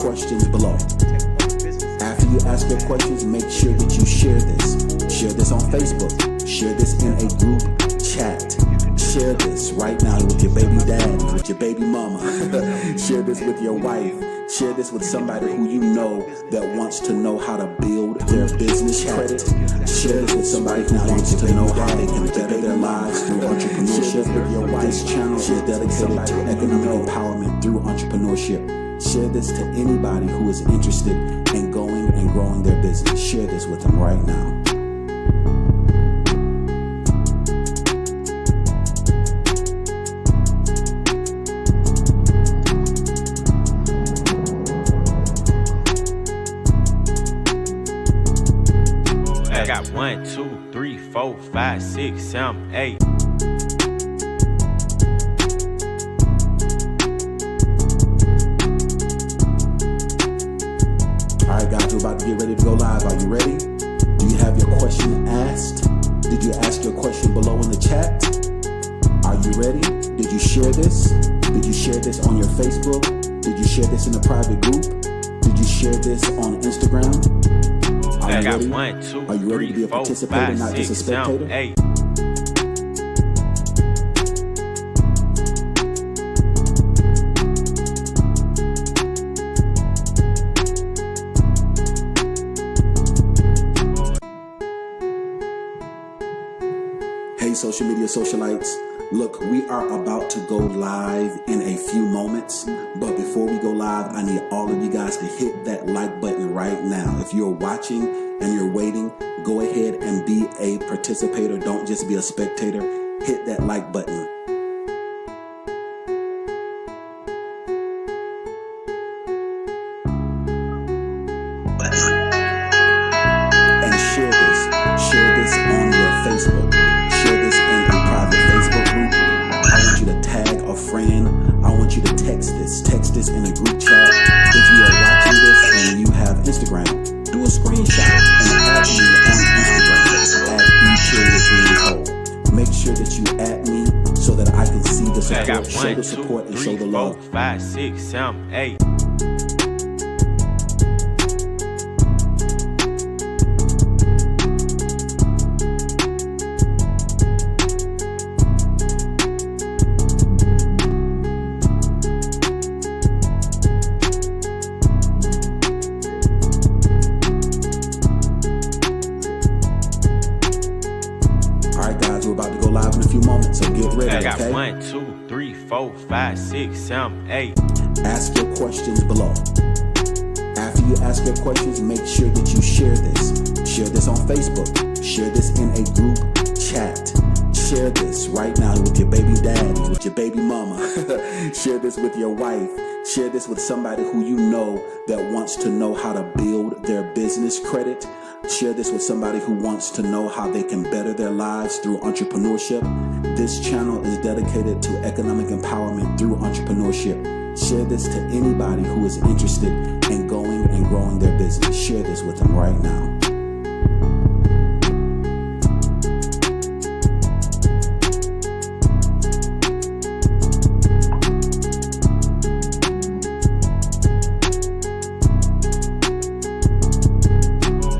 questions below. After you ask your questions, make sure that you share this. Share this on Facebook. Share this in a group chat. Share this right now with your baby daddy, with your baby mama. Share this with your wife. Share this with somebody who you know that wants to know how to build their business credit. Share this with somebody who wants to know how they can better their lives through entrepreneurship. This channel is dedicated to economic empowerment through entrepreneurship. Share this to anybody who is interested in going and growing their business. Share this with them right now. I got 1, 2, 3, 4, 5, 6, 7, 8. Alright guys, we're about to get ready to go live. Are you ready? Do you have your question asked? Did you ask your question below in the chat? Are you ready? Did you share this? Did you share this on your Facebook? Did you share this in a private group? Did you share this on Instagram? I got 1, 2, Are you ready to be a 3, 4, participator, 5, not just a 6, 7, spectator? 8. Hey social media socialites, look, we are about to go live in a few moments, but before we go live, I need all of you guys to hit that like button right now. If you're watching and you're waiting, go ahead and be a participator. Don't just be a spectator. Hit that like button. And share this on your Facebook. Share this in a private Facebook group. I want you to tag a friend. I want you to text this in a group chat. If you are watching this and you have Instagram, do a screenshot and add me on Instagram at E.DeanCole. Make sure that you add me so that I can see the I got support, show 1, the 2, support, and 3, show the 4, love. 5, 6, 7, 8. We're about to go live in a few moments, so get ready, I got okay? 1, 2, 3, 4, 5, 6, 7, 8. Ask your questions below. After you ask your questions, make sure that you share this. Share this on Facebook. Share this in a group chat. Share this right now with your baby daddy, with your baby mama. Share this with your wife. Share this with somebody who you know that wants to know how to build their business credit. Share this with somebody who wants to know how they can better their lives through entrepreneurship. This channel is dedicated to economic empowerment through entrepreneurship. Share this to anybody who is interested in going and growing their business. Share this with them right now.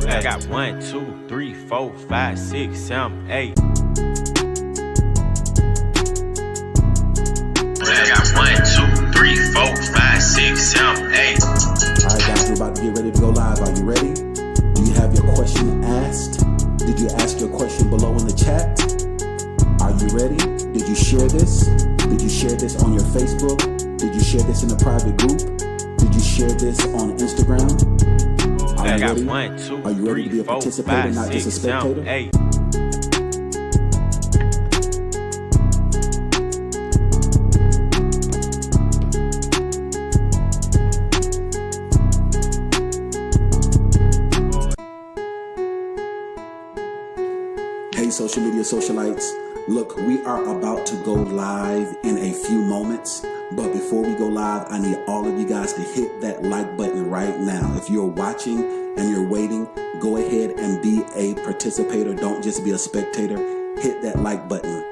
I got 1, 2, 3, 4, 5, 6, 7, 8. I got 1, 2, 3, 4, 5, 6, 7, 8. Alright guys, we're about to get ready to go live. Are you ready? Do you have your question asked? Did you ask your question below in the chat? Are you ready? Did you share this? Did you share this on your Facebook? Did you share this in a private group? Did you share this on Instagram? I got 1, 2, Are you ready to be 3, a 4, participator, 5, not just a 6, 7, spectator? 8. Hey social media socialites, look, we are about to go live in a few moments, but before we go live, I need all of you guys to hit that like button right now. If you're watching and you're waiting, go ahead and be a participator. Don't just be a spectator. Hit that like button.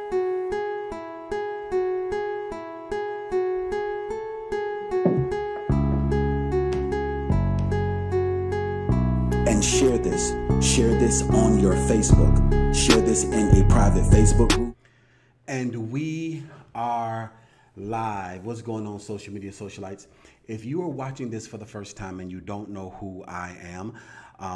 and share this. Share this on your Facebook. Share this in a private Facebook group. And we are live. What's going on, social media socialites? If you are watching this for the first time and you don't know who I am,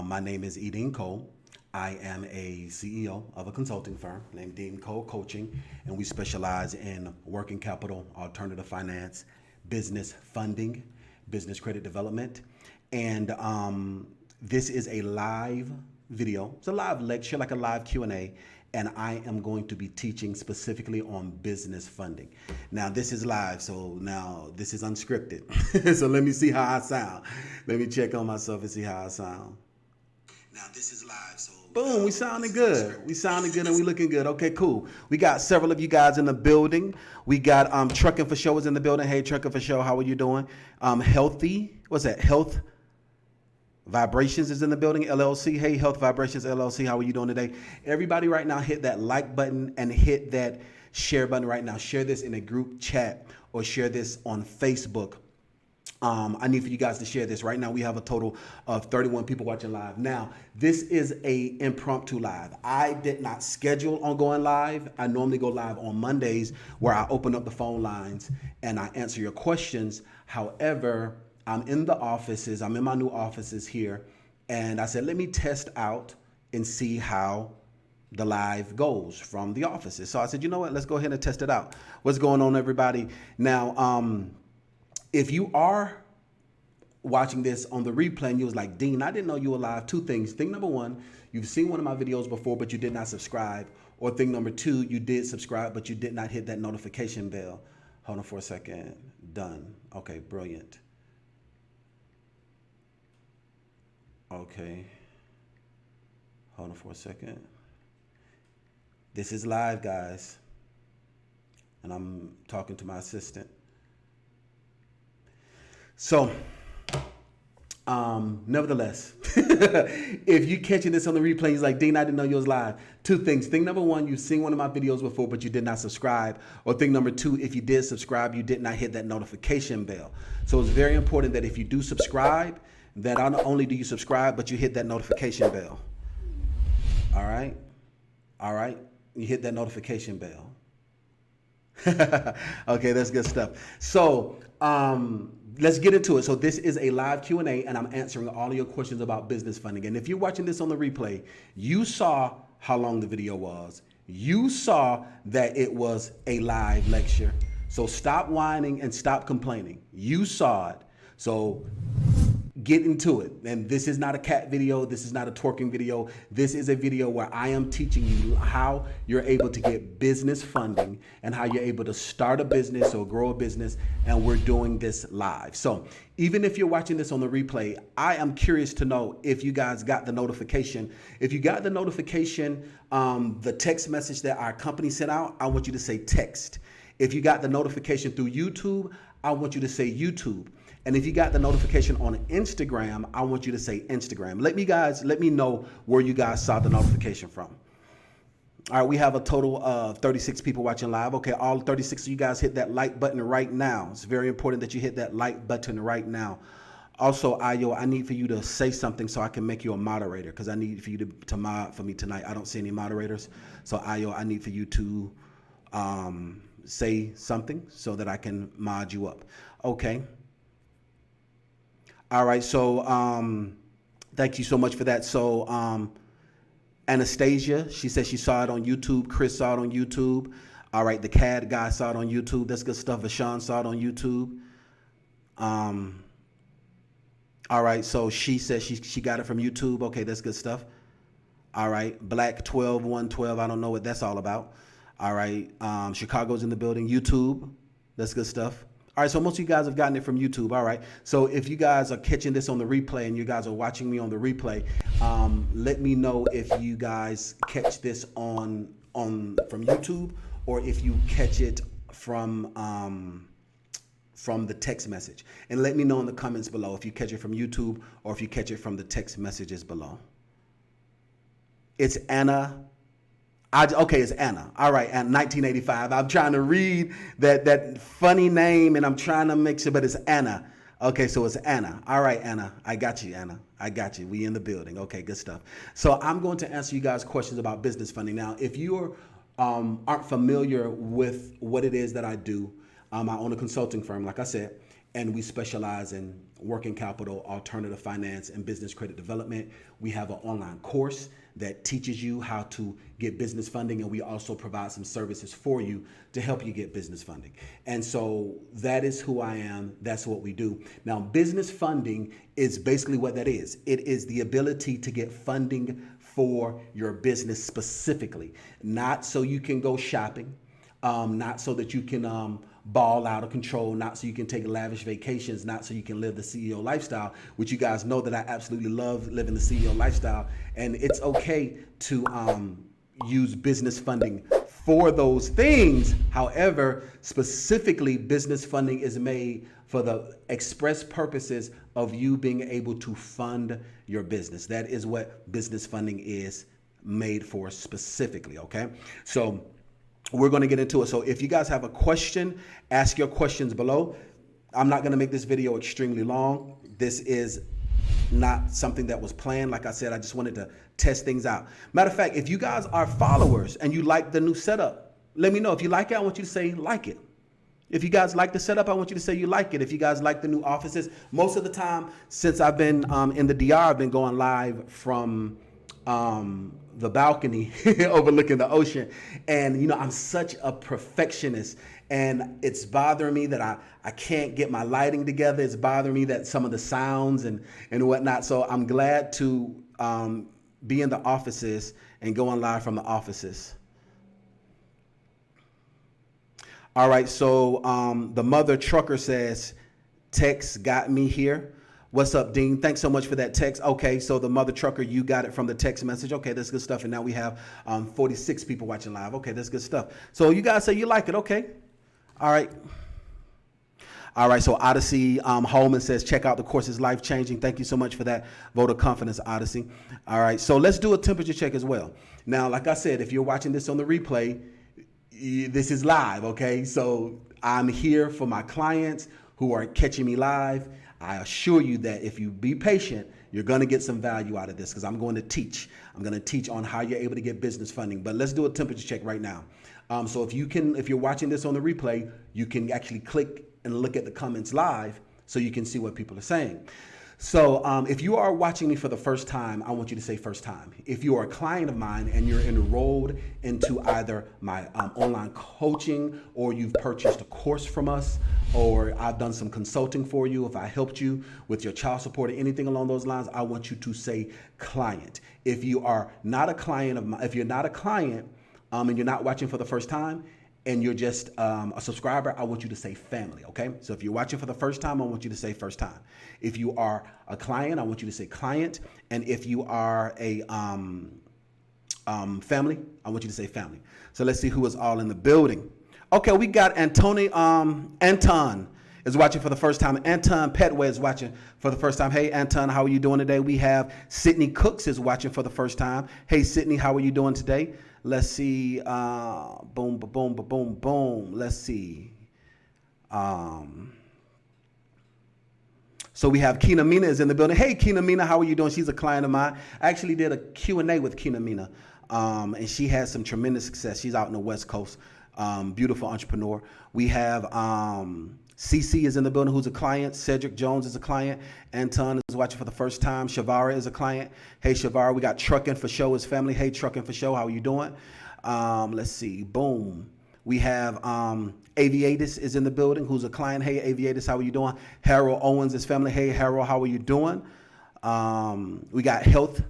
my name is E.DeanCole. I am a CEO of a consulting firm named E.DeanCole Coaching, and we specialize in working capital, alternative finance, business funding, business credit development. And this is a live video. It's a live lecture, like a live Q&A. And I am going to be teaching specifically on business funding. Now, this is live, so now this is unscripted. So let me see how I sound. Let me check on myself and see how I sound. Now, this is live, so boom, we sounding good. We sounding good and we looking good. Okay, cool. We got several of you guys in the building. We got Trucking for Show is in the building. Hey, Trucking for Show, how are you doing? Healthy, what's that? Health Vibrations is in the building, LLC. Hey, Health Vibrations LLC, how are you doing today? Everybody right now, hit that like button and hit that share button right now. Share this in a group chat or share this on Facebook. I need for you guys to share this. Right now, we have a total of 31 people watching live. Now, this is a impromptu live. I did not schedule on going live. I normally go live on Mondays where I open up the phone lines and I answer your questions. However, I'm in the offices. I'm in my new offices here. And I said, let me test out and see how the live goes from the offices. So I said, you know what? Let's go ahead and test it out. What's going on, everybody? Now, if you are watching this on the replay and you was like, Dean, I didn't know you were live. Two things. Thing number one, you've seen one of my videos before, but you did not subscribe. Or thing number two, you did subscribe, but you did not hit that notification bell. Hold on for a second. Done. Okay, brilliant. Okay, hold on for a second. This is live, guys, and I'm talking to my assistant. So, nevertheless, if you're catching this on the replay, you're like, Dean, I didn't know you was live. Two things. Thing number one, you've seen one of my videos before, but you did not subscribe. Or thing number two, if you did subscribe, you did not hit that notification bell. So it's very important that if you do subscribe, that not only do you subscribe, but you hit that notification bell. All right? All right? You hit that notification bell. Okay, that's good stuff. So let's get into it. So this is a live Q&A, and I'm answering all of your questions about business funding. And if you're watching this on the replay, you saw how long the video was. You saw that it was a live lecture. So stop whining and stop complaining. You saw it. So get into it. And this is not a cat video. This is not a twerking video. This is a video where I am teaching you how you're able to get business funding and how you're able to start a business or grow a business. And we're doing this live. So even if you're watching this on the replay, I am curious to know if you guys got the notification. If you got the notification, the text message that our company sent out, I want you to say text. If you got the notification through YouTube, I want you to say YouTube. And if you got the notification on Instagram, I want you to say Instagram. Let me know where you guys saw the notification from. All right, we have a total of 36 people watching live. Okay, all 36 of you guys hit that like button right now. It's very important that you hit that like button right now. Also, Ayo, I need for you to say something so I can make you a moderator because I need for you to mod for me tonight. I don't see any moderators. So, Ayo, I need for you to say something so that I can mod you up. Okay. All right, so thank you so much for that. So Anastasia, she said she saw it on YouTube. Chris saw it on YouTube. All right, the CAD guy saw it on YouTube. That's good stuff. Vashawn saw it on YouTube. All right, so she said she got it from YouTube. Okay, that's good stuff. All right, Black 12112, I don't know what that's all about. All right, Chicago's in the building. YouTube, that's good stuff. All right, so most of you guys have gotten it from YouTube. All right, so if you guys are catching this on the replay and you guys are watching me on the replay, let me know if you guys catch this from YouTube or if you catch it from the text message. And let me know in the comments below if you catch it from YouTube or if you catch it from the text messages below. It's Anna. Okay, it's Anna. All right, and 1985. I'm trying to read that funny name, and I'm trying to make sure, but it's Anna. Okay, so it's Anna. All right, Anna. I got you, Anna. I got you. We in the building. Okay, good stuff. So I'm going to answer you guys questions about business funding. Now, if you aren't familiar with what it is that I do, I own a consulting firm, like I said, and we specialize in working capital, alternative finance, and business credit development. We have an online course that teaches you how to get business funding, and we also provide some services for you to help you get business funding. And so that is who I am. That's what we do. Now, business funding is basically what that is. It is the ability to get funding for your business specifically, not so you can go shopping, not so that you can ball out of control, not so you can take lavish vacations, not so you can live the CEO lifestyle, which you guys know that I absolutely love living the CEO lifestyle. And it's okay to use business funding for those things. However, specifically, business funding is made for the express purposes of you being able to fund your business. That is what business funding is made for specifically, okay? So we're going to get into it. So if you guys have a question, ask your questions below. I'm not going to make this video extremely long. This is not something that was planned. Like I said, I just wanted to test things out. Matter of fact, if you guys are followers and you like the new setup, let me know. If you like it, I want you to say like it. If you guys like the setup, I want you to say you like it. If you guys like the new offices, most of the time since I've been in the DR, I've been going live from the balcony overlooking the ocean. And, you know, I'm such a perfectionist, and it's bothering me that I can't get my lighting together. It's bothering me that some of the sounds and whatnot. So I'm glad to be in the offices and going live from the offices. All right, so the mother trucker says, text got me here. What's up, Dean? Thanks so much for that text. Okay, so the mother trucker, you got it from the text message. Okay, that's good stuff. And now we have 46 people watching live. Okay, that's good stuff. So you guys say you like it. Okay. All right. All right, so Odyssey Holman says, check out the course, is life-changing. Thank you so much for that vote of confidence, Odyssey. All right, so let's do a temperature check as well. Now, like I said, if you're watching this on the replay, this is live, okay? So I'm here for my clients who are catching me live. I assure you that if you be patient, you're going to get some value out of this, because I'm going to teach. I'm going to teach on how you're able to get business funding. But let's do a temperature check right now. So if you're watching this on the replay, you can actually click and look at the comments live so you can see what people are saying. So if you are watching me for the first time, I want you to say first time. If you are a client of mine and you're enrolled into either my online coaching, or you've purchased a course from us, or I've done some consulting for you, if I helped you with your child support or anything along those lines, I want you to say client. If you are not a client of mine, if you're not a client and you're not watching for the first time, and you're just a subscriber, I want you to say family, okay? So if you're watching for the first time, I want you to say first time. If you are a client, I want you to say client. And if you are a family, I want you to say family. So let's see who is all in the building. Okay, we got Anton is watching for the first time. Anton Petway is watching for the first time. Hey, Anton, how are you doing today? We have Sydney Cooks is watching for the first time. Hey, Sydney, how are you doing today? Let's see. Boom, boom, boom, boom, boom. Let's see. So we have Kina Mina is in the building. Hey, Kina Mina, how are you doing? She's a client of mine. I actually did a Q&A with Kina Mina, and she has some tremendous success. She's out in the West Coast. Beautiful entrepreneur. We have CC is in the building, who's a client. Cedric Jones is a client. Anton is watching for the first time. Shavara is a client. Hey, Shavara. We got Truckin' for Show, his family. Hey, Truckin' for Show, how are you doing? Let's see. Boom. We have Aviatus is in the building, who's a client. Hey, Aviatus, how are you doing? Harold Owens, his family. Hey, Harold, how are you doing? We got Health.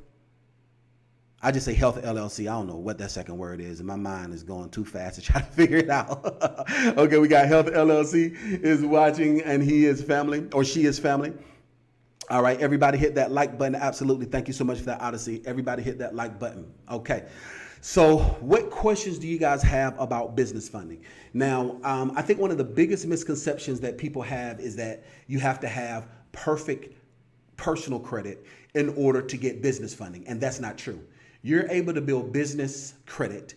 I just say Health LLC. I don't know what that second word is, and my mind is going too fast to try to figure it out. Okay, we got Health LLC is watching, and he is family, or she is family. All right, everybody hit that like button. Absolutely. Thank you so much for that, Odyssey. Everybody hit that like button. Okay. So what questions do you guys have about business funding? Now, I think one of the biggest misconceptions that people have is that you have to have perfect personal credit in order to get business funding, and that's not true. You're able to build business credit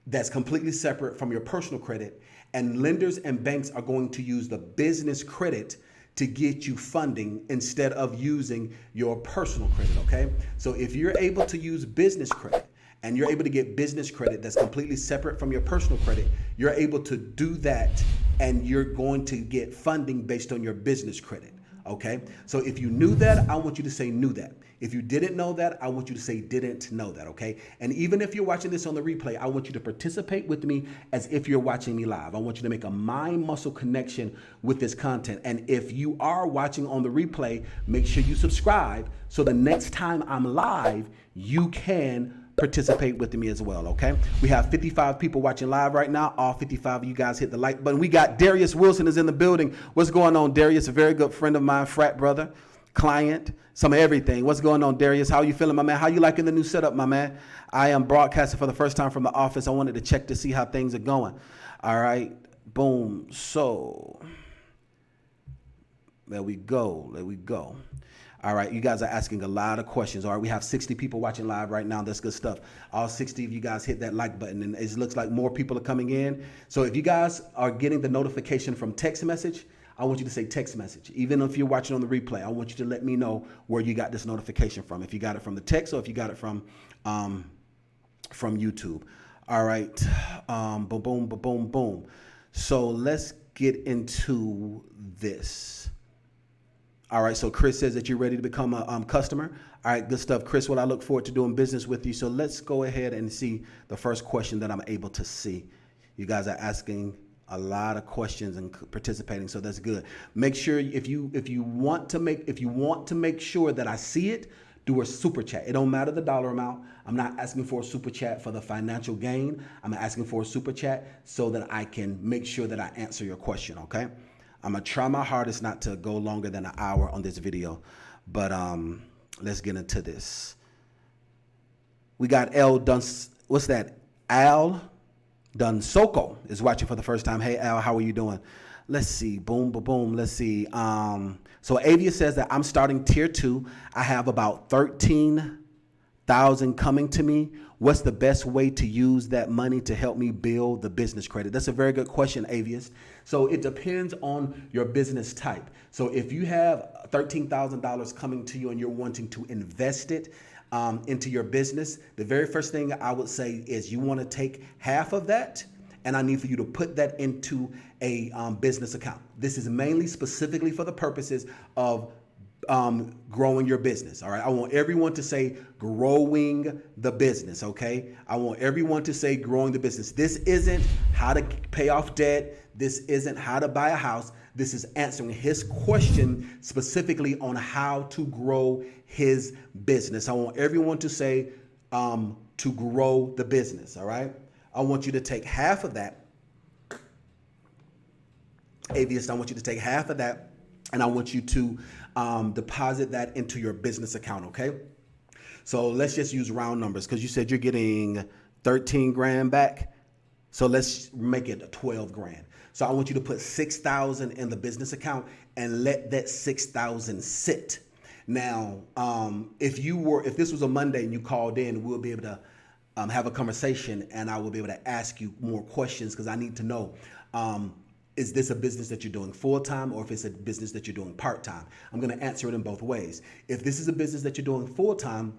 that's completely separate from your personal credit, and lenders and banks are going to use the business credit to get you funding instead of using your personal credit, okay? So if you're able to use business credit and you're able to get business credit that's completely separate from your personal credit, you're able to do that and you're going to get funding based on your business credit, okay? So if you knew that, I want you to say knew that. If you didn't know that, I want you to say didn't know that, okay? And even if you're watching this on the replay, I want you to participate with me as if you're watching me live. I want you to make a mind muscle connection with this content. And if you are watching on the replay, make sure you subscribe so the next time I'm live, you can participate with me as well, okay? We have 55 people watching live right now. All 55 of you guys hit the like button. We got Darius Wilson is in the building. What's going on, Darius? A very good friend of mine, frat brother, client, some of everything. What's going on, Darius? How you feeling, my man? How you liking the new setup, my man? I am broadcasting for the first time from the office. I wanted to check to see how things are going. All right, boom. So there we go. There we go. All right, you guys are asking a lot of questions. All right, we have 60 people watching live right now. That's good stuff. All 60 of you guys hit that like button, and it looks like more people are coming in. So if you guys are getting the notification from text message, I want you to say text message. Even if you're watching on the replay, I want you to let me know where you got this notification from. If you got it from the text or if you got it from YouTube. All right, boom, boom, boom, boom, boom. So let's get into this. All right, so Chris says that you're ready to become a customer. All right, good stuff. Chris, well, I look forward to doing business with you. So let's go ahead and see the first question that I'm able to see. You guys are asking a lot of questions and participating, so that's good. Make sure if you want to make sure that I see it, do a super chat. It don't matter the dollar amount. I'm not asking for a super chat for the financial gain. I'm asking for a super chat so that I can make sure that I answer your question, okay? I'm gonna try my hardest not to go longer than an hour on this video, but let's get into this. We got what's that? Al Dunsoko is watching for the first time. Hey Al, how are you doing? Let's see, boom, boom, boom. Let's see. So Avia says that I'm starting tier 2. I have about 13,000 coming to me. What's the best way to use that money to help me build the business credit? That's a very good question, Avius. So it depends on your business type. So if you have $13,000 coming to you and you're wanting to invest it into your business, the very first thing I would say is you want to take half of that, and I need for you to put that into a business account. This is mainly specifically for the purposes of growing your business. All right. I want everyone to say growing the business. Okay. I want everyone to say growing the business. This isn't how to pay off debt. This isn't how to buy a house. This is answering his question specifically on how to grow his business. I want everyone to say to grow the business. All right. I want you to take half of that. Avius, I want you to take half of that, and I want you to deposit that into your business account, okay? So let's just use round numbers because you said you're getting 13 grand back. So let's make it 12 grand. So I want you to put 6,000 in the business account and let that 6,000 sit. Now, if this was a Monday and you called in, we'll be able to have a conversation, and I will be able to ask you more questions because I need to know, is this a business that you're doing full-time or if it's a business that you're doing part-time? I'm going to answer it in both ways. If this is a business that you're doing full-time,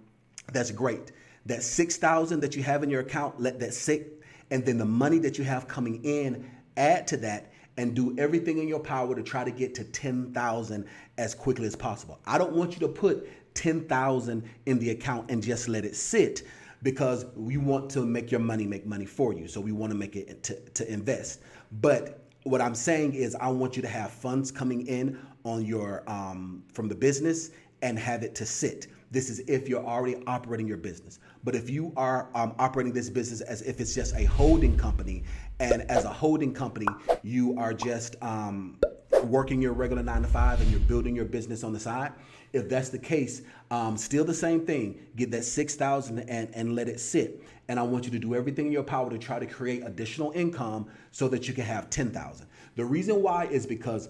that's great. That 6,000 that you have in your account, let that sit, and then the money that you have coming in, add to that and do everything in your power to try to get to 10,000 as quickly as possible. I don't want you to put 10,000 in the account and just let it sit, because we want to make your money make money for you. So we want to make it to invest. But what I'm saying is I want you to have funds coming in on your from the business and have it to sit. This is if you're already operating your business. But if you are operating this business as if it's just a holding company, and as a holding company, you are just working your regular 9-to-5 and you're building your business on the side, if that's the case, still the same thing, get that 6,000 and let it sit. And I want you to do everything in your power to try to create additional income so that you can have 10,000. The reason why is because,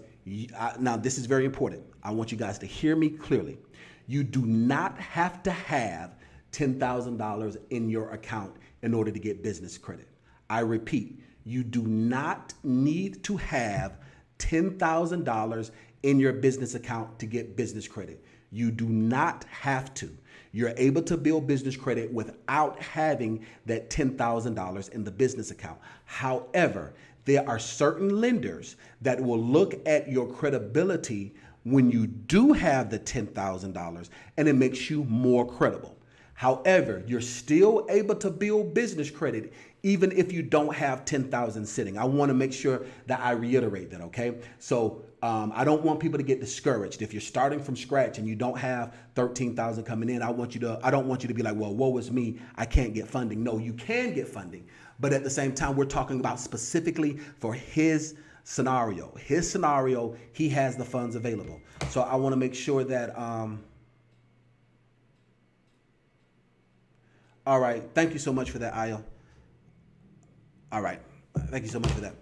now this is very important. I want you guys to hear me clearly. You do not have to have $10,000 in your account in order to get business credit. I repeat, you do not need to have $10,000 in your business account to get business credit. You do not have to. You're able to build business credit without having that $10,000 in the business account. However, there are certain lenders that will look at your credibility when you do have the $10,000, and it makes you more credible. However, you're still able to build business credit even if you don't have 10,000 sitting. I want to make sure that I reiterate that, okay? So I don't want people to get discouraged. If you're starting from scratch and you don't have 13,000 coming in, I don't want you to be like, well, woe is me, I can't get funding. No, you can get funding. But at the same time, we're talking about specifically for his scenario. His scenario, he has the funds available. So I want to make sure that, all right. Thank you so much for that, Ayo. All right. Thank you so much for that.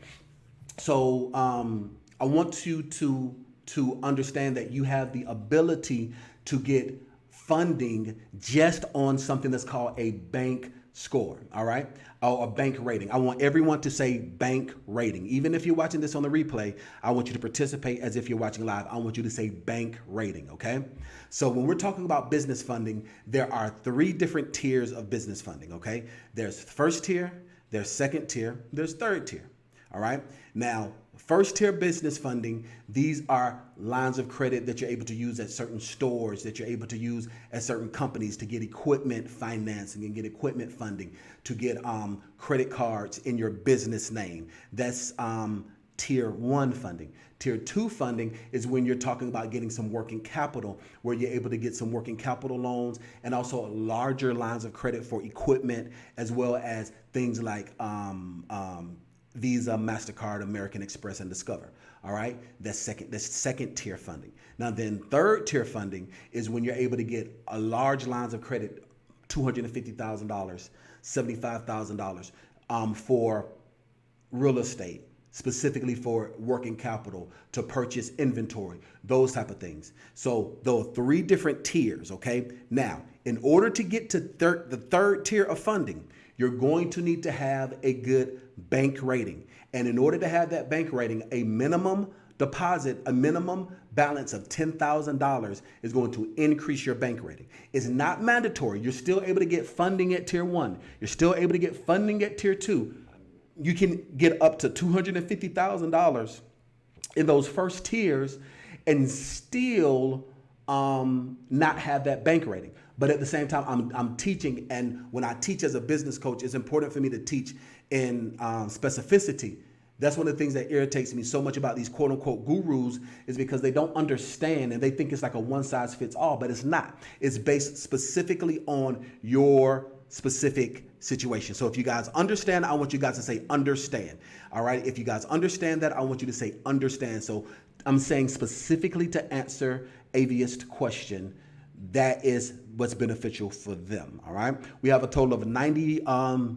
So I want you to understand that you have the ability to get funding just on something that's called a bank score, all right? Or a bank rating. I want everyone to say bank rating. Even if you're watching this on the replay, I want you to participate as if you're watching live. I want you to say bank rating, okay? So when we're talking about business funding, there are 3 different tiers of business funding, okay? There's first tier, there's second tier, there's third tier, all right? Now, first tier business funding, these are lines of credit that you're able to use at certain stores, that you're able to use at certain companies to get equipment financing and get equipment funding, to get credit cards in your business name. That's tier 1 funding. Tier 2 funding is when you're talking about getting some working capital, where you're able to get some working capital loans and also larger lines of credit for equipment, as well as things like Visa, MasterCard, American Express, and Discover. All right, that's second tier funding. Now then, third tier funding is when you're able to get a large lines of credit, $250,000, $75,000 for real estate, specifically for working capital, to purchase inventory, those type of things. So those 3 different tiers, okay? Now, in order to get to the third tier of funding, you're going to need to have a good bank rating. And in order to have that bank rating, a minimum deposit, a minimum balance of $10,000 is going to increase your bank rating. It's not mandatory. You're still able to get funding at tier 1. You're still able to get funding at tier 2. You can get up to $250,000 in those first tiers and still not have that bank rating. But at the same time, I'm teaching, and when I teach as a business coach, it's important for me to teach in specificity. That's one of the things that irritates me so much about these quote unquote gurus, is because they don't understand and they think it's like a one size fits all, but it's not. It's based specifically on your specific situation. So if you guys understand, I want you guys to say understand. All right. If you guys understand that, I want you to say understand. So I'm saying specifically to answer Aviest's question, that is what's beneficial for them. All right. We have a total of 90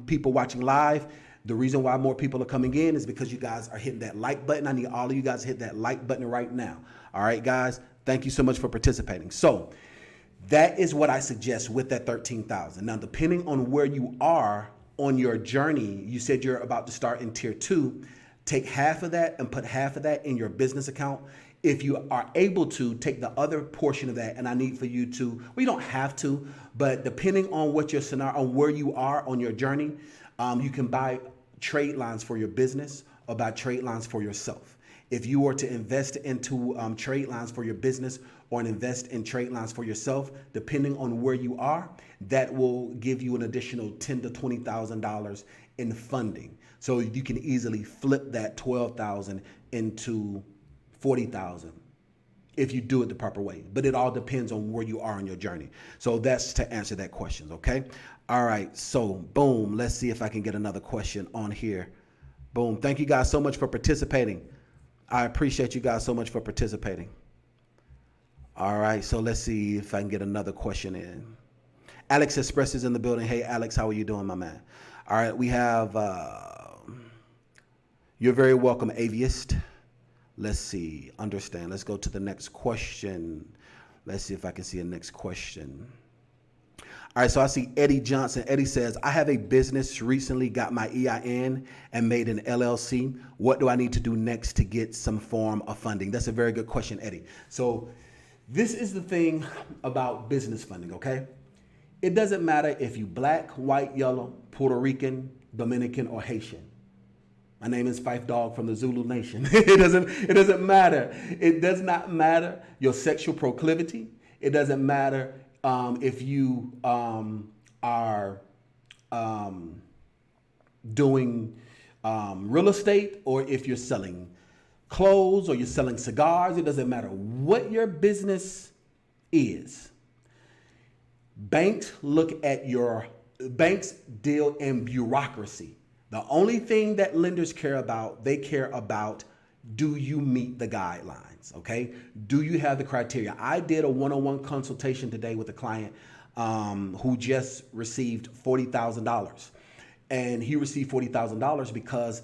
people watching live. The reason why more people are coming in is because you guys are hitting that like button. I need all of you guys to hit that like button right now. All right, guys. Thank you so much for participating. So that is what I suggest with that 13,000. Now, depending on where you are on your journey, you said you're about to start in tier 2. Take half of that and put half of that in your business account. If you are able to, take the other portion of that, and I need for you to, well, you don't have to, but depending on what your scenario, on where you are on your journey, you can buy trade lines for your business or buy trade lines for yourself. If you were to invest into trade lines for your business or invest in trade lines for yourself, depending on where you are, that will give you an additional $10,000 to $20,000 in funding. So you can easily flip that 12,000 into 40,000 if you do it the proper way. But it all depends on where you are on your journey. So that's to answer that question, okay? All right, so boom, let's see if I can get another question on here. Boom, thank you guys so much for participating. I appreciate you guys so much for participating. All right, so let's see if I can get another question in. Alex Express is in the building. Hey, Alex, how are you doing, my man? All right, we have, you're very welcome, Aviest. Let's see, understand. Let's go to the next question. Let's see if I can see a next question. All right, so I see Eddie Johnson. Eddie says, I have a business, recently got my EIN and made an LLC. What do I need to do next to get some form of funding? That's a very good question, Eddie. So this is the thing about business funding, okay? It doesn't matter if you black, white, yellow, Puerto Rican, Dominican, or Haitian. My name is Fife Dog from the Zulu Nation. It doesn't matter. It does not matter your sexual proclivity. It doesn't matter if you are doing real estate, or if you're selling clothes, or you're selling cigars. It doesn't matter what your business is. Banks deal in bureaucracy. The only thing that lenders care about, they care about, do you meet the guidelines, okay? Do you have the criteria? I did a one-on-one consultation today with a client who just received $40,000. And he received $40,000 because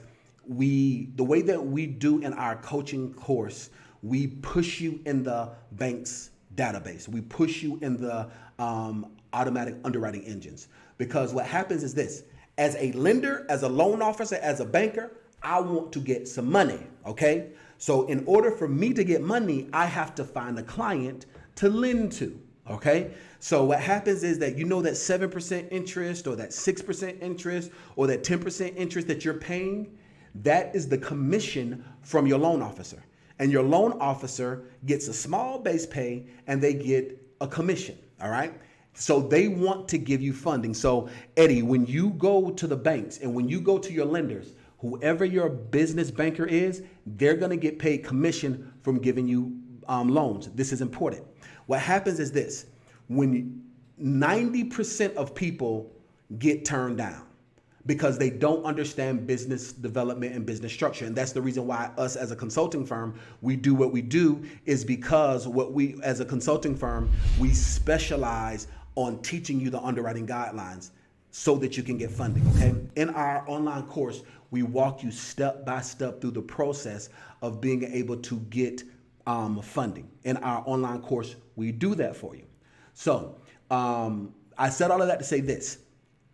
the way that we do in our coaching course, we push you in the bank's database. We push you in the automatic underwriting engines. Because what happens is this: as a lender, as a loan officer, as a banker, I want to get some money, okay? So in order for me to get money, I have to find a client to lend to, okay? So what happens is that, you know, that 7% interest, or that 6% interest, or that 10% interest that you're paying, that is the commission from your loan officer. And your loan officer gets a small base pay and they get a commission, all right? So they want to give you funding. So Eddie, when you go to the banks and when you go to your lenders, whoever your business banker is, they're going to get paid commission from giving you loans. This is important. What happens is this: when 90% of people get turned down because they don't understand business development and business structure. And that's the reason why us as a consulting firm, we do what we do, is because as a consulting firm, we specialize on teaching you the underwriting guidelines so that you can get funding, okay? In our online course, we walk you step by step through the process of being able to get funding. In our online course, we do that for you. So I said all of that to say this: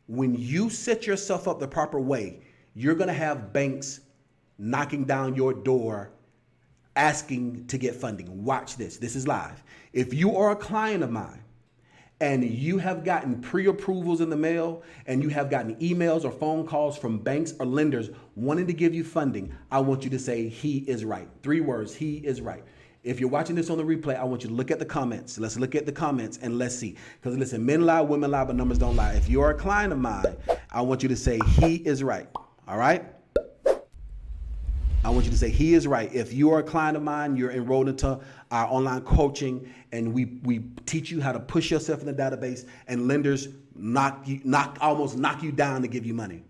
when you set yourself up the proper way, you're gonna have banks knocking down your door asking to get funding. Watch this. This is live. If you are a client of mine and you have gotten pre-approvals in the mail and you have gotten emails or phone calls from banks or lenders wanting to give you funding, I want you to say, he is right. 3 words, he is right. If you're watching this on the replay, I want you to look at the comments. Let's look at the comments and let's see. Because listen, men lie, women lie, but numbers don't lie. If you're a client of mine, I want you to say, he is right. All right? I want you to say, he is right. If you are a client of mine, you're enrolled into our online coaching, and we teach you how to push yourself in the database, and lenders almost knock you down to give you money.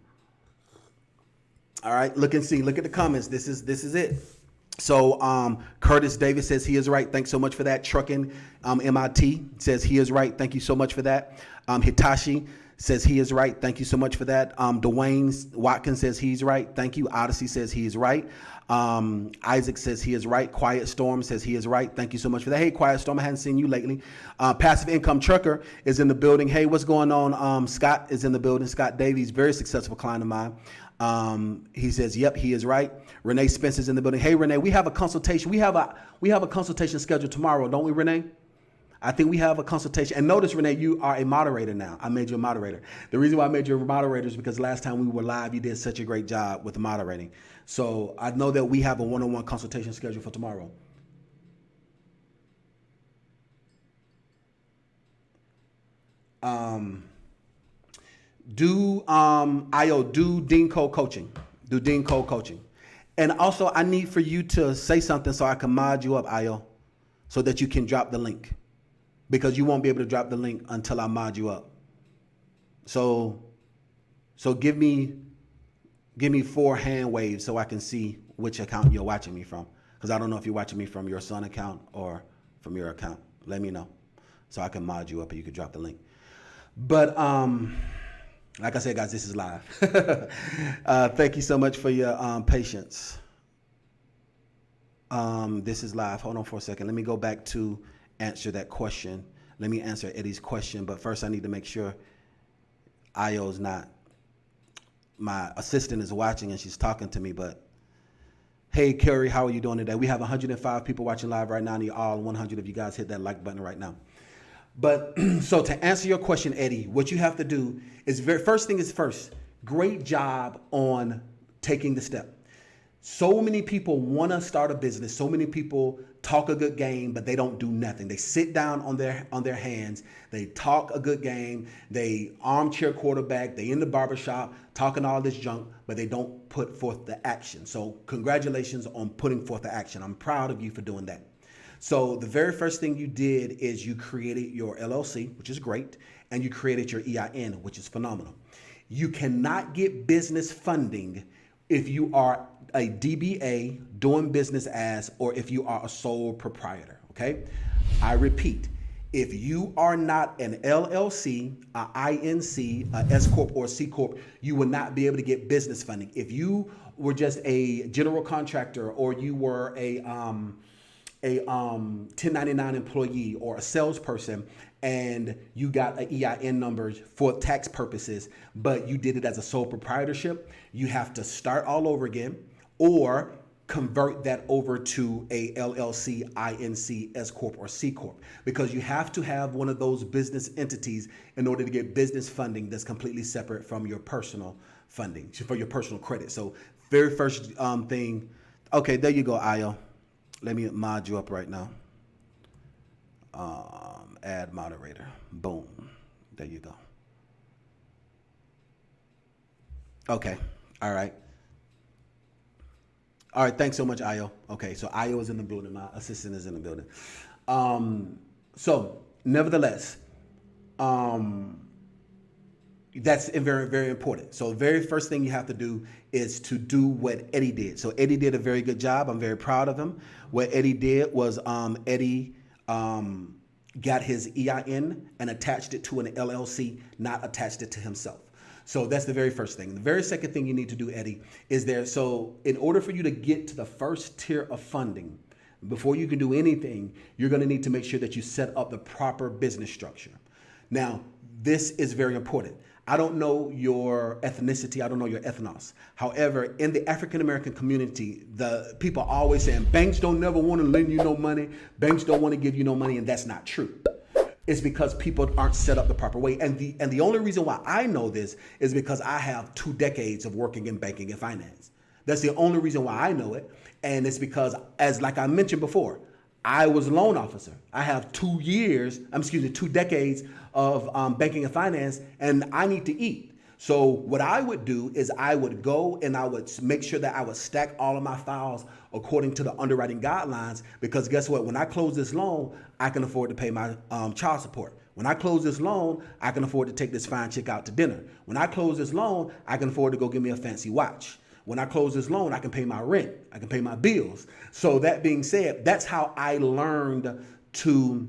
All right, look and see. Look at the comments. This is it. So Curtis Davis says he is right. Thanks so much for that. Trucking MIT says he is right. Thank you so much for that. Hitachi says he is right. Thank you so much for that. Dwayne Watkins says he's right. Thank you. Odyssey says he is right. Isaac says he is right. Quiet Storm says he is right. Thank you so much for that. Hey, Quiet Storm, I hadn't seen you lately. Passive Income Trucker is in the building. Hey, what's going on? Scott is in the building. Scott Davies, very successful client of mine. He says, yep, he is right. Renee Spence is in the building. Hey, Renee, we have a consultation. We have a consultation scheduled tomorrow, don't we, Renee? I think we have a consultation. And notice, Renee, you are a moderator now. I made you a moderator. The reason why I made you a moderator is because last time we were live, you did such a great job with the moderating. So I know that we have a one-on-one consultation scheduled for tomorrow. Do E.DeanCole coaching. Do E.DeanCole coaching. And also, I need for you to say something so I can mod you up, Ayo, so that you can drop the link. Because you won't be able to drop the link until I mod you up. So give me 4 hand waves so I can see which account you're watching me from. Because I don't know if you're watching me from your son account or from your account. Let me know so I can mod you up and you can drop the link. But like I said, guys, this is live. Thank you so much for your patience. This is live. Hold on for a second. Let me go back to answer that question. let me answer Eddie's question. But first, I need to make sure Io's not. My assistant is watching and she's talking to me. But hey, Carrie, how are you doing today? We have 105 people watching live right now. I need all 100 of you guys hit that like button right now. But so to answer your question, Eddie, what you have to do is first thing is first. Great job on taking the step. So many people want to start a business. So many people talk a good game, but they don't do nothing. They sit down on their hands. They talk a good game. They armchair quarterback. They in the barbershop talking all this junk, but they don't put forth the action. So congratulations on putting forth the action. I'm proud of you for doing that. So the very first thing you did is you created your LLC, which is great, and you created your EIN, which is phenomenal. You cannot get business funding if you are a DBA doing business as, or if you are a sole proprietor, okay? I repeat, if you are not an LLC, a INC, a S Corp or C Corp, you will not be able to get business funding. If you were just a general contractor or you were a 1099 employee or a salesperson and you got an EIN number for tax purposes, but you did it as a sole proprietorship, you have to start all over again or convert that over to a LLC, INC, S Corp, or C Corp, because you have to have one of those business entities in order to get business funding that's completely separate from your personal funding, for your personal credit. So very first thing, okay, there you go, Ayo. Let me mod you up right now. Add moderator. Boom. There you go. Okay. All right. All right. Thanks so much, Ayo. Okay. So Ayo is in the building. My assistant is in the building. So nevertheless, that's very, very important. So the very first thing you have to do is to do what Eddie did. So Eddie did a very good job. I'm very proud of him. What Eddie did was Eddie got his EIN and attached it to an LLC, not attached it to himself. So that's the very first thing. The very second thing you need to do, Eddie, is so in order for you to get to the first tier of funding, before you can do anything, you're going to need to make sure that you set up the proper business structure. Now, this is very important. I don't know your ethnicity. I don't know your ethnos. However, in the African-American community, the people are always saying banks don't never want to lend you no money. Banks don't want to give you no money. And that's not true. It's because people aren't set up the proper way. And the only reason why I know this is because I have 2 decades of working in banking and finance. That's the only reason why I know it. And it's because, like I mentioned before, I was a loan officer. I have 2 decades of banking and finance, and I need to eat. So what I would do is I would go and I would make sure that I would stack all of my files according to the underwriting guidelines, because guess what? When I close this loan, I can afford to pay my child support. When I close this loan, I can afford to take this fine chick out to dinner. When I close this loan, I can afford to go get me a fancy watch. When I close this loan, I can pay my rent. I can pay my bills. So that being said, that's how I learned to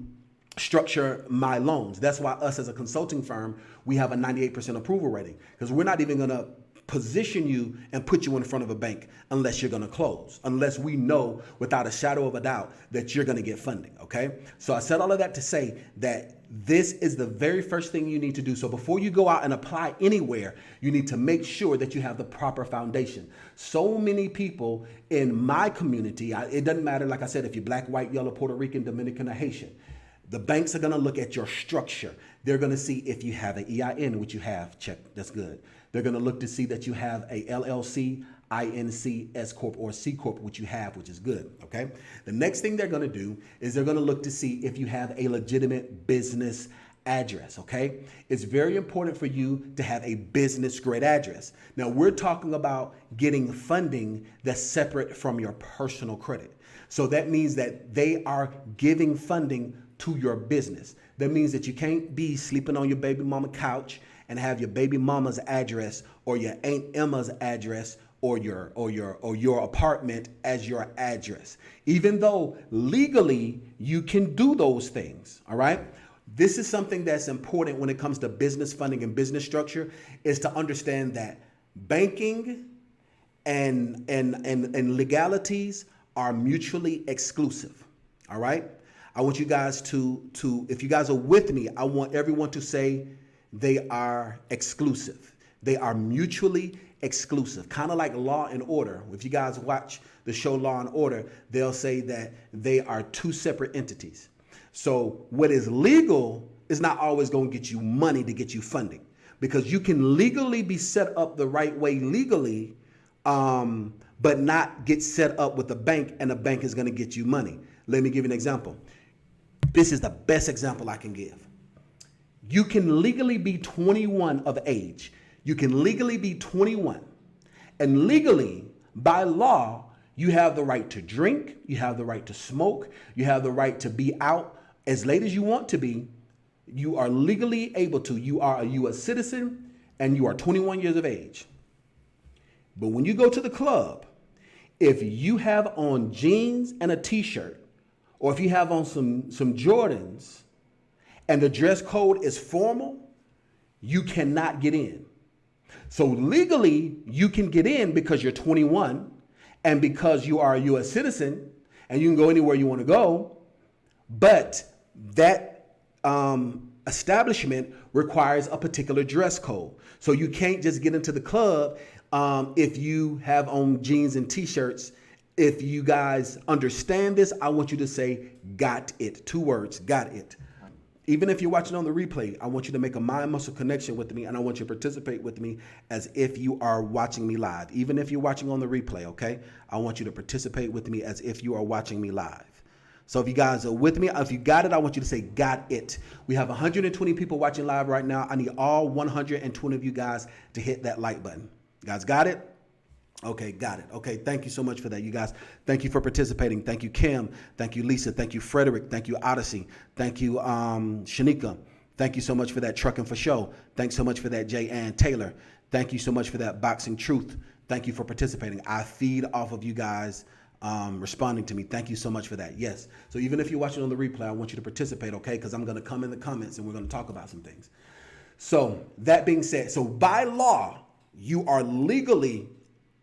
structure my loans. That's why us as a consulting firm, we have a 98% approval rating, because we're not even going to position you and put you in front of a bank unless you're going to close, unless we know without a shadow of a doubt that you're going to get funding. Okay. So I said all of that to say that this is the very first thing you need to do. So before you go out and apply anywhere, you need to make sure that you have the proper foundation. So many people in my community, it doesn't matter, like I said, if you're black, white, yellow, Puerto Rican, Dominican, or Haitian, the banks are going to look at your structure. They're going to see if you have an EIN, which you have. Check. That's good. They're going to look to see that you have a LLC, INC, S Corp, or C Corp, which you have, which is good. Okay. The next thing they're going to do is they're going to look to see if you have a legitimate business address. Okay. It's very important for you to have a business grade address. Now we're talking about getting funding that's separate from your personal credit. So that means that they are giving funding to your business. That means that you can't be sleeping on your baby mama couch and have your baby mama's address or your Aunt Emma's address or your apartment as your address. Even though legally you can do those things, all right? This is something that's important when it comes to business funding and business structure, is to understand that banking and legalities are mutually exclusive, all right? I want you guys to if you guys are with me, I want everyone to say they are exclusive. They are mutually exclusive. Kind of like Law and Order. If you guys watch the show Law and Order, they'll say that they are two separate entities. So what is legal is not always going to get you money to get you funding, because you can legally be set up the right way legally, but not get set up with the bank, and the bank is going to get you money. Let me give you an example. This is the best example I can give. You can legally be 21 of age. You can legally be 21. And legally, by law, you have the right to drink, you have the right to smoke, you have the right to be out as late as you want to be. You are legally able to. You are a U.S. citizen and you are 21 years of age. But when you go to the club, if you have on jeans and a t-shirt, or if you have on some Jordans and the dress code is formal, you cannot get in. So legally, you can get in because you're 21 and because you are a U.S. citizen and you can go anywhere you want to go. But that establishment requires a particular dress code. So you can't just get into the club if you have on jeans and t-shirts. If you guys understand this, I want you to say, got it. 2 words, got it. Even if you're watching on the replay, I want you to make a mind muscle connection with me, and I want you to participate with me as if you are watching me live. Even if you're watching on the replay, okay? I want you to participate with me as if you are watching me live. So if you guys are with me, if you got it, I want you to say, got it. We have 120 people watching live right now. I need all 120 of you guys to hit that like button. You guys got it? Okay, got it. Okay, thank you so much for that, you guys. Thank you for participating. Thank you, Kim. Thank you, Lisa. Thank you, Frederick. Thank you, Odyssey. Thank you, Shanika. Thank you so much for that, Trucking for Show. Thanks so much for that, Jay Ann Taylor. Thank you so much for that, Boxing Truth. Thank you for participating. I feed off of you guys responding to me. Thank you so much for that. Yes. So even if you're watching on the replay, I want you to participate, okay? Because I'm going to come in the comments and we're going to talk about some things. So that being said, so by law, you are legally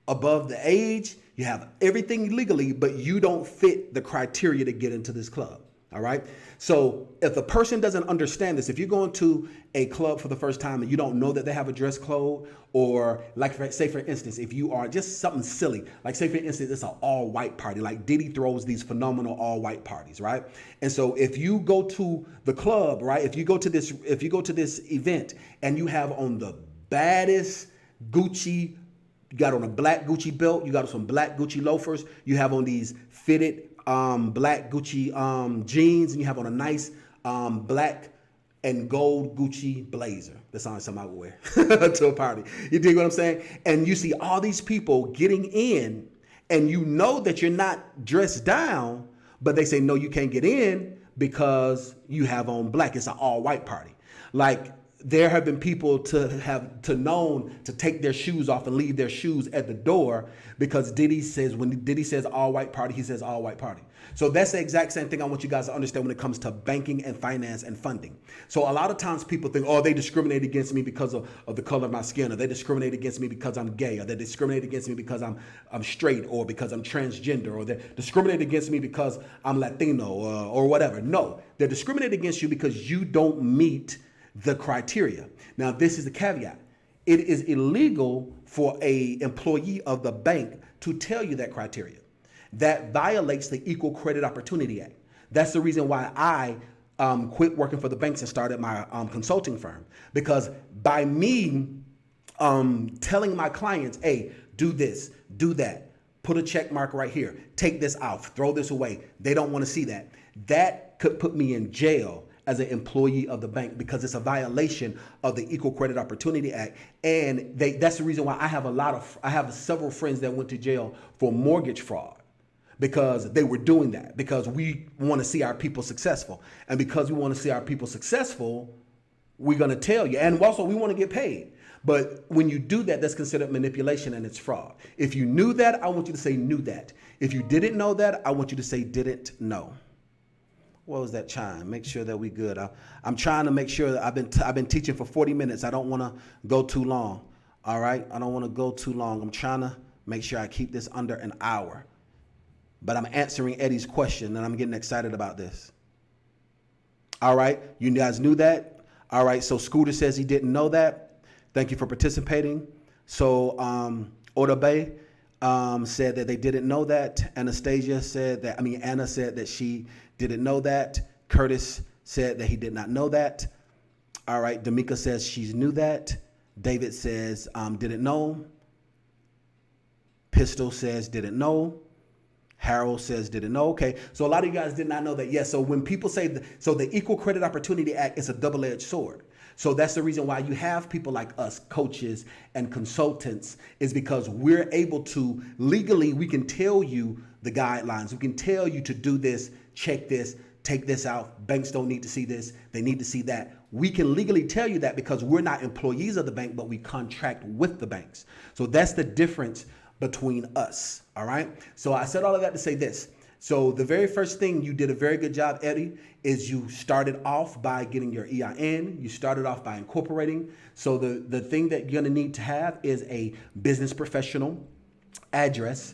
above the age, you have everything legally, but you don't fit the criteria to get into this club. All right. So if a person doesn't understand this, if you're going to a club for the first time and you don't know that they have a dress code, or like say for instance, if you are just something silly, like say for instance, it's an all white party, like Diddy throws these phenomenal all white parties, right? And so if you go to the club, right, if you go to this event and you have on the baddest Gucci, you got on a black Gucci belt, you got some black Gucci loafers, you have on these fitted black Gucci jeans, and you have on a nice black and gold Gucci blazer. That sounds like something I would wear to a party. You dig what I'm saying? And you see all these people getting in, and you know that you're not dressed down, but they say, no, you can't get in because you have on black. It's an all white party. Like, there have been people known to take their shoes off and leave their shoes at the door because Diddy says, when Diddy says all white party, he says all white party. So that's the exact same thing I want you guys to understand when it comes to banking and finance and funding. So a lot of times people think, oh, they discriminate against me because of the color of my skin, or they discriminate against me because I'm gay, or they discriminate against me because I'm straight, or because I'm transgender, or they discriminate against me because I'm Latino, or whatever. No, they're discriminating against you because you don't meet the criteria. Now, this is the caveat. It is illegal for an employee of the bank to tell you that criteria. That violates the Equal Credit Opportunity Act. That's the reason why I quit working for the banks and started my consulting firm. Because by me telling my clients, hey, do this, do that, put a check mark right here, take this out, throw this away, they don't want to see that. That could put me in jail as an employee of the bank, because it's a violation of the Equal Credit Opportunity Act. And that's the reason why I have several friends that went to jail for mortgage fraud, because they were doing that, because we want to see our people successful. And because we want to see our people successful, we're going to tell you. And also we want to get paid. But when you do that, that's considered manipulation and it's fraud. If you knew that, I want you to say knew that. If you didn't know that, I want you to say didn't know. What was that chime? Make sure that we good. I'm trying to make sure that I've been teaching for 40 minutes. I don't want to go too long. All right. I don't want to go too long. I'm trying to make sure I keep this under an hour, but I'm answering Eddie's question and I'm getting excited about this. All right, you guys knew that. All right, so Scooter says he didn't know that. Thank you for participating. So Odabe said that they didn't know that. Anna said that she didn't know that. Curtis said that he did not know that. All right, D'Amica says she knew that. David says didn't know. Pistol says didn't know. Harold says didn't know. Okay, so a lot of you guys did not know that. Yes, so when people say, the Equal Credit Opportunity Act is a double-edged sword. So that's the reason why you have people like us, coaches and consultants, is because we're able to, legally, we can tell you the guidelines. We can tell you to do this, check this, take this out. Banks don't need to see this. They need to see that. We can legally tell you that because we're not employees of the bank, but we contract with the banks. So that's the difference between us, all right? So I said all of that to say this. So the very first thing, you did a very good job, Eddie, is you started off by getting your EIN. You started off by incorporating. So the thing that you're gonna need to have is a business professional address.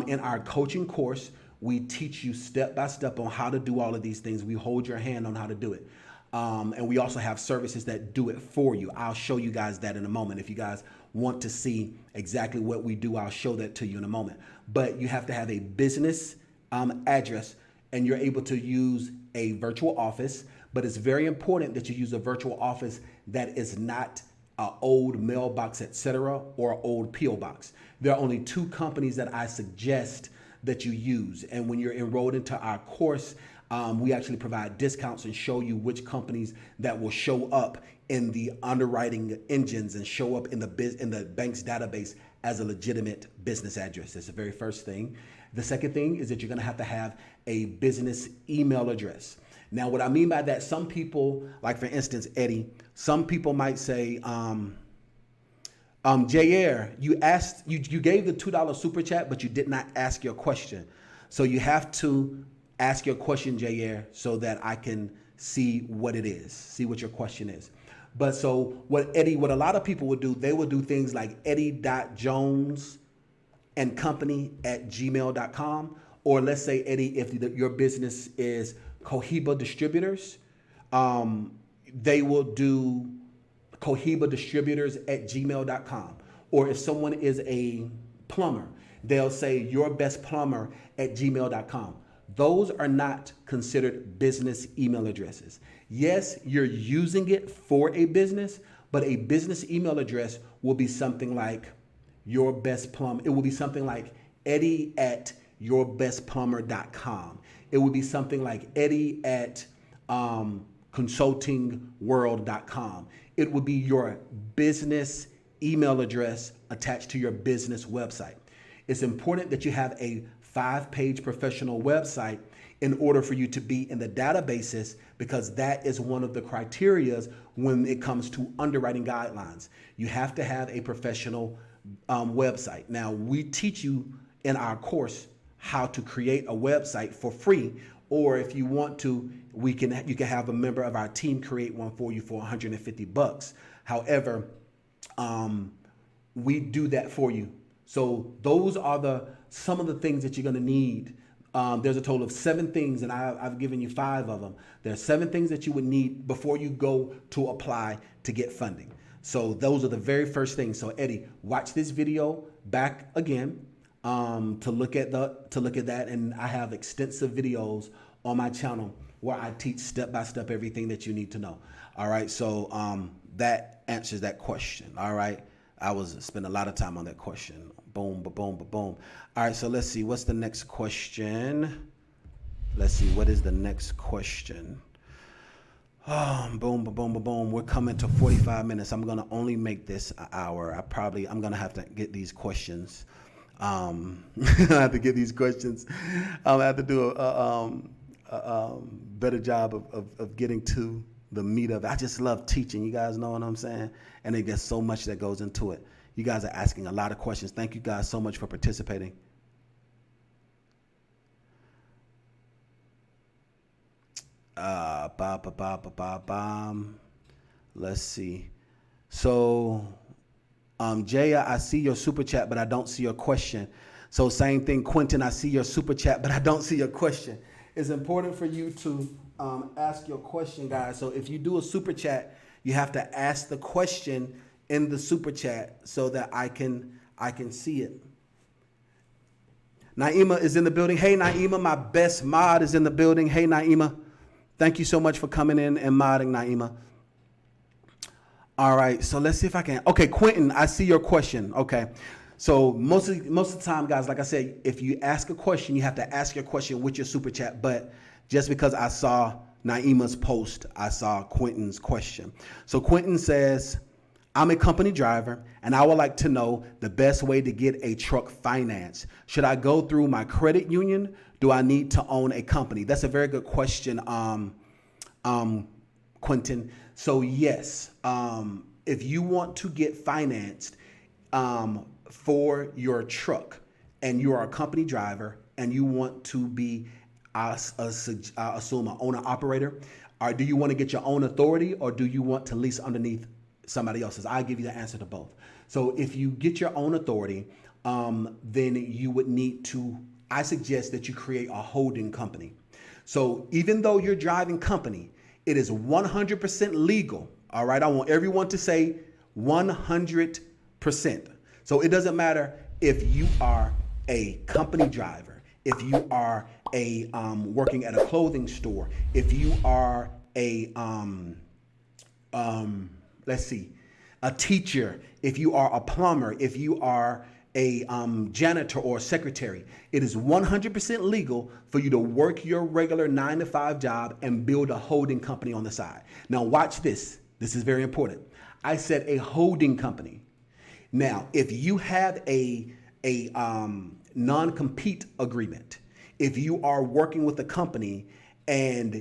In our coaching course, we teach you step by step on how to do all of these things. We hold your hand on how to do it. And we also have services that do it for you. I'll show you guys that in a moment. If you guys want to see exactly what we do, I'll show that to you in a moment. But you have to have a business address, and you're able to use a virtual office. But it's very important that you use a virtual office that is not an old mailbox, etc., or an old P.O. box. There are only two companies that I suggest that you use. And when you're enrolled into our course, we actually provide discounts and show you which companies that will show up in the underwriting engines and show up in the bank's database as a legitimate business address. That's the very first thing. The second thing is that you're gonna have to have a business email address. Now, what I mean by that, some people, like for instance, Eddie, some people might say, Jair, you gave the $2 super chat, but you did not ask your question. So you have to ask your question, Jair, so that I can see what it is, see what your question is. But so what a lot of people would do, they would do things like eddie.jonesandcompany@gmail.com, or let's say, Eddie, if your business is Cohiba Distributors, they will do cohibadistributors@gmail.com. Or if someone is a plumber, they'll say yourbestplumber@gmail.com. Those are not considered business email addresses. Yes, you're using it for a business, but a business email address will be something like Your Best Plumber. It will be something like Eddie@yourbestplumber.com. It would be something like Eddie@consultingworld.com. It would be your business email address attached to your business website. It's important that you have a 5-page professional website in order for you to be in the databases, because that is one of the criterias when it comes to underwriting guidelines. You have to have a professional website. Now, we teach you in our course how to create a website for free, or if you want to, you can have a member of our team create one for you for $150. However, we do that for you. So those are some of the things that you're going to need. There's a total of 7 things, and I've given you 5 of them. There are 7 things that you would need before you go to apply to get funding. So those are the very first things. So Eddie, watch this video back again to look at that, and I have extensive videos on my channel where I teach step by step everything that you need to know. All right, so that answers that question. All right, I spent a lot of time on that question. Boom, boom, boom. All right, so let's see. What's the next question? Let's see. What is the next question? Boom, boom, boom. We're coming to 45 minutes. I'm going to only make this an hour. I'm going to have to get these questions. I have to get these questions. I have to do a better job of getting to the meat of it. I just love teaching. You guys know what I'm saying? And there's so much that goes into it. You guys are asking a lot of questions. Thank you guys so much for participating. Let's see. So, Jaya, I see your super chat, but I don't see your question. So same thing, Quentin, I see your super chat, but I don't see your question. It's important for you to ask your question, guys. So if you do a super chat, you have to ask the question in the super chat so that I can see it. Naima is in the building. Hey, Naima, my best mod is in the building. Hey, Naima. Thank you so much for coming in and modding, Naima. All right, so let's see if I can. Okay, Quentin, I see your question. Okay, so most of the time, guys, like I said, if you ask a question, you have to ask your question with your super chat. But just because I saw Naima's post, I saw Quentin's question. So Quentin says, I'm a company driver, and I would like to know the best way to get a truck financed. Should I go through my credit union? Do I need to own a company? That's a very good question, Quentin. So yes, if you want to get financed for your truck and you are a company driver and you want to be, I assume, an owner operator, or do you want to get your own authority, or do you want to lease underneath somebody else's? I'll give you the answer to both. So if you get your own authority, then you would need to, I suggest that you create a holding company. So even though you're driving company, it is 100% legal. All right. I want everyone to say 100%. So it doesn't matter if you are a company driver, if you are a working at a clothing store, if you are a a teacher, if you are a plumber, if you are a janitor or a secretary, it is 100% legal for you to work your regular 9-to-5 job and build a holding company on the side. Now watch this. This is very important. I said a holding company. Now, if you have a non-compete agreement, if you are working with a company and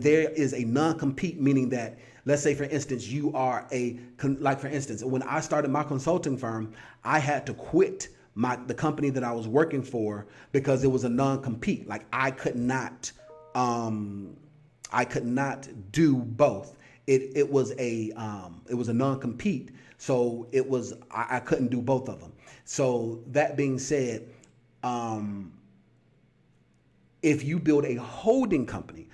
there is a non-compete, meaning that, let's say, for instance, you are for instance, when I started my consulting firm, I had to quit the company that I was working for because it was a non-compete. Like I could not do both. It was a non-compete, so I couldn't do both of them. So that being said, if you build a holding company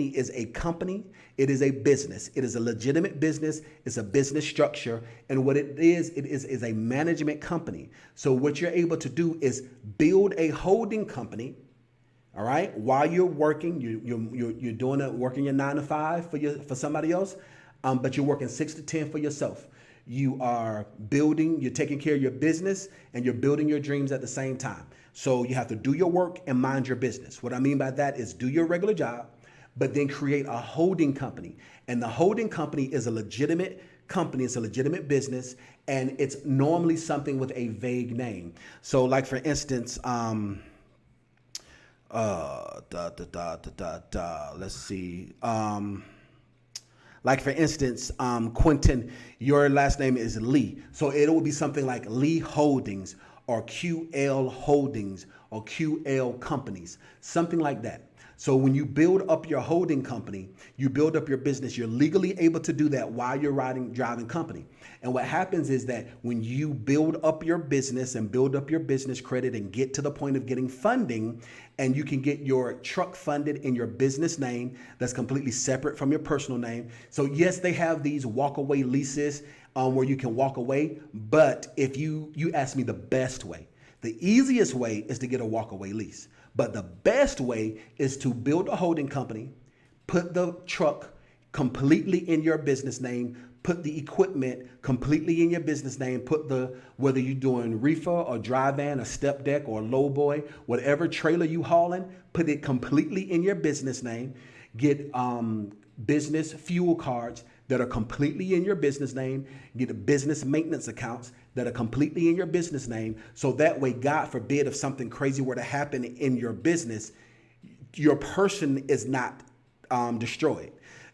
is a company, it is a business, it is a legitimate business, it's a business structure, and what it is a management company. So what you're able to do is build a holding company, all right, while you're working, you're working your 9-to-5 for somebody else, but you're working 6 to 10 for yourself. You are building, you're taking care of your business, and you're building your dreams at the same time. So you have to do your work and mind your business. What I mean by that is do your regular job, but then create a holding company. And the holding company is a legitimate company. It's a legitimate business. And it's normally something with a vague name. So like, for instance, let's see. Like, for instance, Quentin, your last name is Lee. So it will be something like Lee Holdings or QL Holdings or QL Companies, something like that. So when you build up your holding company, you build up your business, you're legally able to do that while you're driving company. And what happens is that when you build up your business and build up your business credit and get to the point of getting funding, and you can get your truck funded in your business name that's completely separate from your personal name. So yes, they have these walk-away leases where you can walk away. But if you ask me the best way, the easiest way is to get a walk-away lease. But the best way is to build a holding company, put the truck completely in your business name, put the equipment completely in your business name, whether you're doing reefer or dry van or step deck or low boy, whatever trailer you hauling, put it completely in your business name, get business fuel cards that are completely in your business name, get a business maintenance accounts that are completely in your business name. So that way, God forbid, if something crazy were to happen in your business, your person is not destroyed.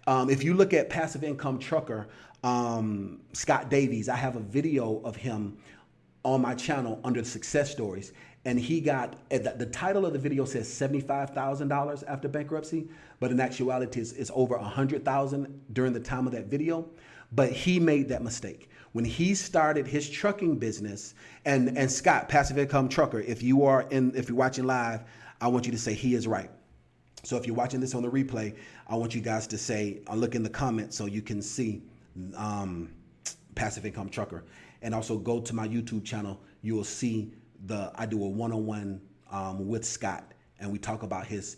If you look at Passive Income Trucker, Scott Davies, I have a video of him on my channel under the success stories. And he got, the title of the video says $75,000 after bankruptcy, but in actuality it's over $100,000 during the time of that video. But he made that mistake. When he started his trucking business, and Scott, Passive Income Trucker, if you're watching live, I want you to say he is right. So if you're watching this on the replay, I want you guys to say, look in the comments so you can see Passive Income Trucker. And also go to my YouTube channel. You will see I do a one-on-one with Scott, and we talk about his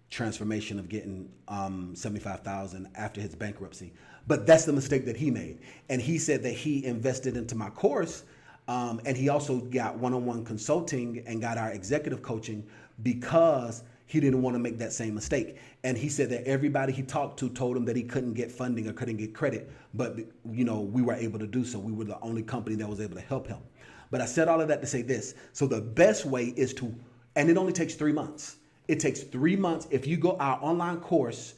transformation of getting $75,000 after his bankruptcy. But that's the mistake that he made. And he said that he invested into my course, and he also got one-on-one consulting and got our executive coaching because he didn't want to make that same mistake. And he said that everybody he talked to told him that he couldn't get funding or couldn't get credit, but we were able to do so. We were the only company that was able to help him. But I said all of that to say this. So the best way is and it only takes 3 months. It takes 3 months. If you go our online course,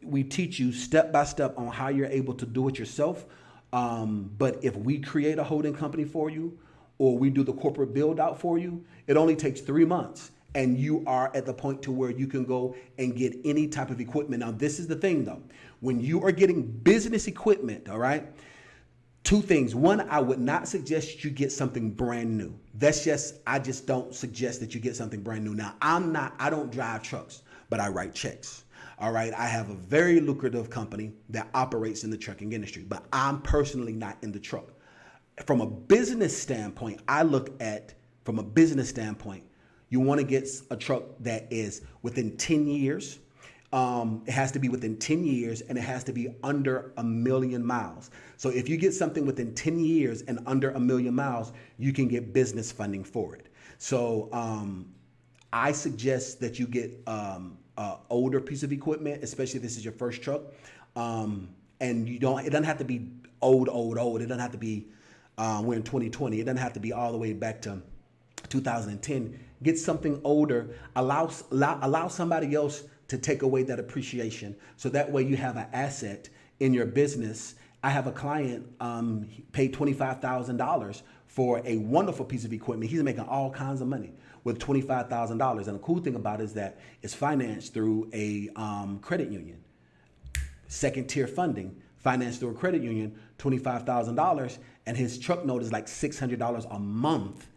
we teach you step by step on how you're able to do it yourself. But if we create a holding company for you, or we do the corporate build out for you, it only takes 3 months. And you are at the point to where you can go and get any type of equipment. Now, this is the thing though. When you are getting business equipment, all right, 2 things. One, I would not suggest you get something brand new. I just don't suggest that you get something brand new. Now, I don't drive trucks, but I write checks. All right. I have a very lucrative company that operates in the trucking industry, but I'm personally not in the truck. From a business standpoint, you want to get a truck that is within 10 years. It has to be within 10 years, and it has to be under 1 million miles. So if you get something within 10 years and under 1 million miles, you can get business funding for it. So I suggest that you get an older piece of equipment, especially if this is your first truck. And it doesn't have to be old. It doesn't have to be, we're in 2020. It doesn't have to be all the way back to 2010. Get something older. Allow somebody else to take away that appreciation. So that way you have an asset in your business. I have a client, he paid $25,000 for a wonderful piece of equipment. He's making all kinds of money with $25,000. And the cool thing about it is that it's financed through a credit union. Second tier funding, financed through a credit union, $25,000. And his truck note is like $600 a month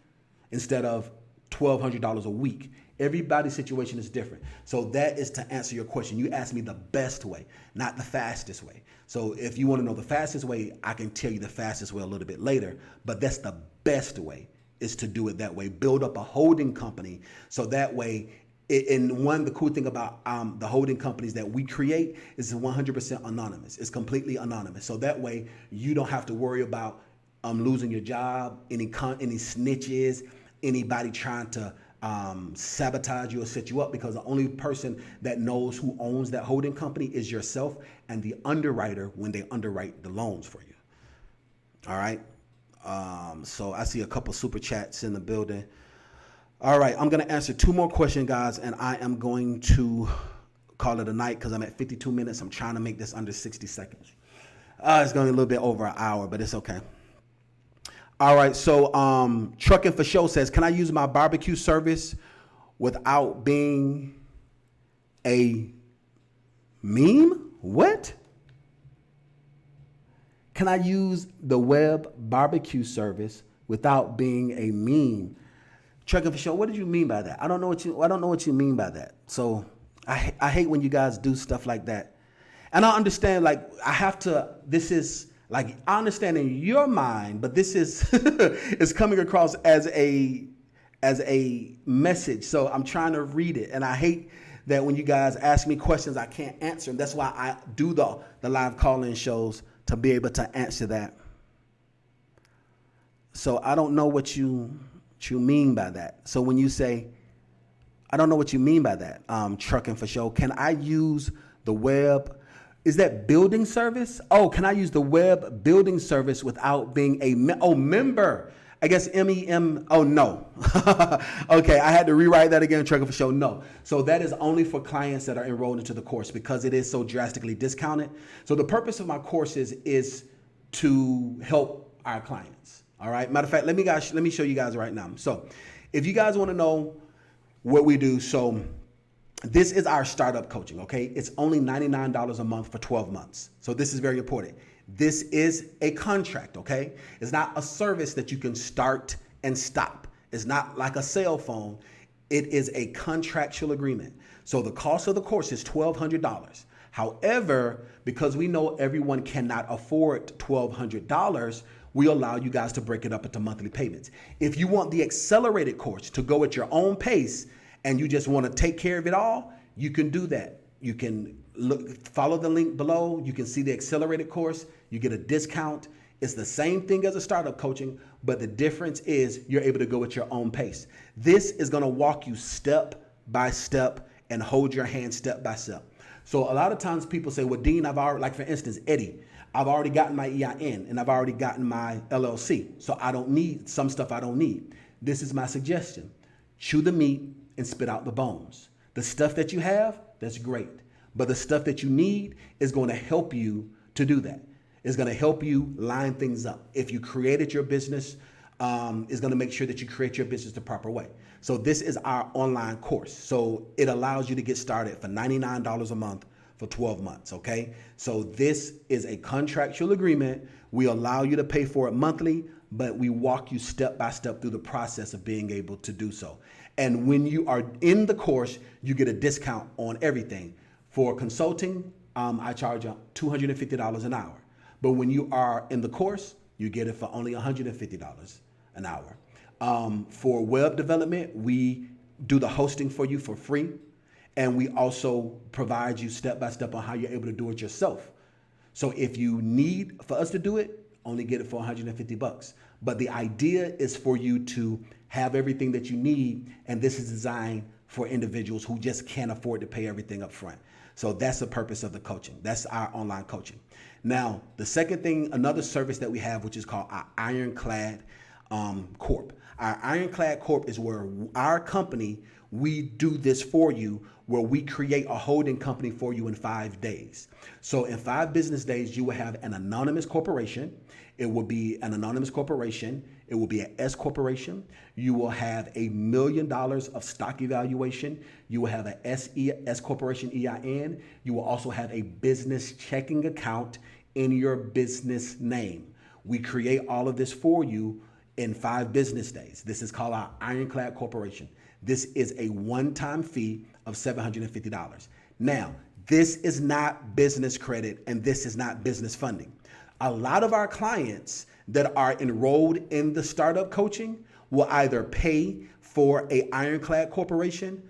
instead of $1,200 a week. Everybody's situation is different. So that is to answer your question. You asked me the best way, not the fastest way. So if you want to know the fastest way, I can tell you the fastest way a little bit later, but that's the best way, is to do it that way. Build up a holding company so that way, the cool thing about the holding companies that we create is 100% anonymous. It's completely anonymous. So that way you don't have to worry about losing your job, any snitches, anybody trying to sabotage you or set you up, because the only person that knows who owns that holding company is yourself and the underwriter when they underwrite the loans for you. All right. So I see a couple super chats in the building. All right. I'm going to answer 2 more questions, guys, and I am going to call it a night because I'm at 52 minutes. I'm trying to make this under 60 seconds. It's going to be a little bit over an hour, but it's okay. All right, so Trucking for Show says, can I use my barbecue service without being a meme? What? Can I use the web barbecue service without being a meme? Trucking for Show, what did you mean by that? I don't know what you mean by that. So I hate when you guys do stuff like that. And I understand, I understand in your mind, but this is is coming across as a message. So I'm trying to read it, and I hate that when you guys ask me questions, I can't answer them. That's why I do the live call-in shows, to be able to answer that. So I don't know what you mean by that. So when you say, I don't know what you mean by that, Trucking for Show, can I use the web? Is that building service? Oh, can I use the web building service without being a member? I guess MEM. Oh, no. Okay, I had to rewrite that again, Trucking for Show. No. So that is only for clients that are enrolled into the course because it is so drastically discounted. So the purpose of my courses is to help our clients. All right. Matter of fact, let me show you guys right now. So if you guys want to know what we do, so this is our startup coaching, okay? It's only $99 a month for 12 months. So this is very important. This is a contract, okay? It's not a service that you can start and stop. It's not like a cell phone. It is a contractual agreement. So the cost of the course is $1,200. However, because we know everyone cannot afford $1,200, we allow you guys to break it up into monthly payments. If you want the accelerated course to go at your own pace and you just want to take care of it all, you can do that. You can follow the link below. You can see the accelerated course. You get a discount. It's the same thing as a startup coaching, but the difference is you're able to go at your own pace. This is going to walk you step by step and hold your hand step by step. So a lot of times people say, well, Dean, I've already, like for instance, Eddie, I've already gotten my EIN and I've already gotten my LLC. So I don't need some stuff I don't need. This is my suggestion. Chew the meat and spit out the bones. The stuff that you have, that's great. But the stuff that you need is going to help you to do that. It's going to help you line things up. If you created your business, it's going to make sure that you create your business the proper way. So this is our online course. So it allows you to get started for $99 a month for 12 months, okay? So this is a contractual agreement. We allow you to pay for it monthly, but we walk you step by step through the process of being able to do so. And when you are in the course, you get a discount on everything. For consulting, I charge $250 an hour. But when you are in the course, you get it for only $150 an hour. For web development, we do the hosting for you for free. And we also provide you step by step on how you're able to do it yourself. So if you need for us to do it, only get it for $150. But the idea is for you to have everything that you need. And this is designed for individuals who just can't afford to pay everything up front. So that's the purpose of the coaching. That's our online coaching. Now, the second thing, another service that we have, which is called our Ironclad Corp. Our Ironclad Corp is where our company, we do this for you, where we create a holding company for you in 5 days. So in 5 business days, you will have an anonymous corporation. It will be an anonymous corporation. It will be an S corporation. You will have $1 million of stock evaluation. You will have an S corporation EIN. You will also have a business checking account in your business name. We create all of this for you in 5 business days. This is called our Ironclad Corporation. This is a one-time fee of $750. Now, this is not business credit and this is not business funding. A lot of our clients that are enrolled in the startup coaching will either pay for a Ironclad Corporation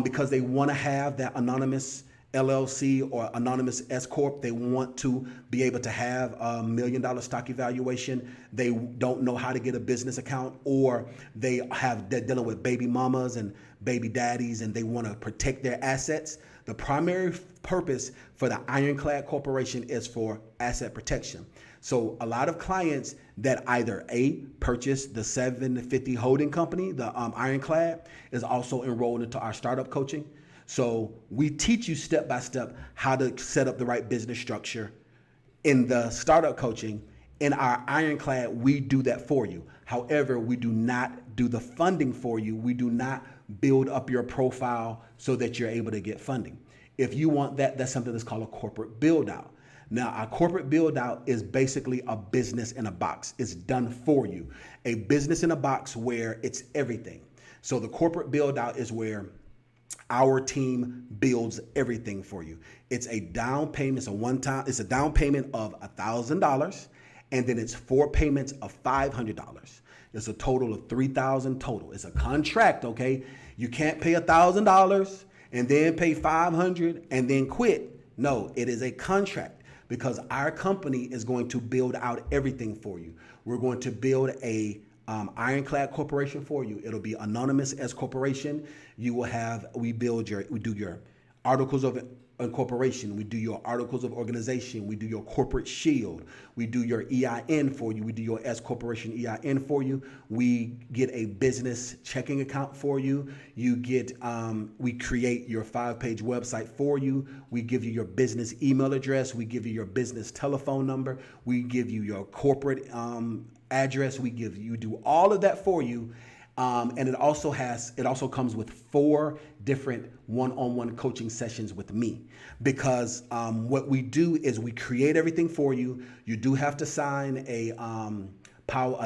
because they want to have that anonymous LLC or anonymous S Corp. They want to be able to have $1 million stock evaluation. They don't know how to get a business account, or they're dealing with baby mamas and baby daddies and they want to protect their assets. The primary purpose for the Ironclad Corporation is for asset protection. So a lot of clients that either purchase the 750 holding company, the Ironclad, is also enrolled into our startup coaching. So we teach you step by step how to set up the right business structure. In the startup coaching, in our Ironclad, we do that for you. However, we do not do the funding for you. We do not build up your profile so that you're able to get funding. If you want that, that's something that's called a corporate build out. Now, our corporate build out is basically a business in a box. It's done for you. A business in a box where it's everything. So the corporate build out is where our team builds everything for you. It's a down payment. It's a down payment of $1,000, and then it's 4 payments of $500. It's a total of $3,000 total. It's a contract, okay? You can't pay $1,000 and then pay $500 and then quit. No, it is a contract because our company is going to build out everything for you. We're going to build a Ironclad Corporation for you. It'll be anonymous S corporation. We do your articles of incorporation. We do your articles of organization. We do your corporate shield. We do your EIN for you. We do your S corporation EIN for you. We get a business checking account for you. We create your 5-page website for you. We give you your business email address. We give you your business telephone number. We give you your corporate address. We do all of that for you. And it also comes with 4 different one-on-one coaching sessions with me, because what we do is we create everything for you. You do have to sign a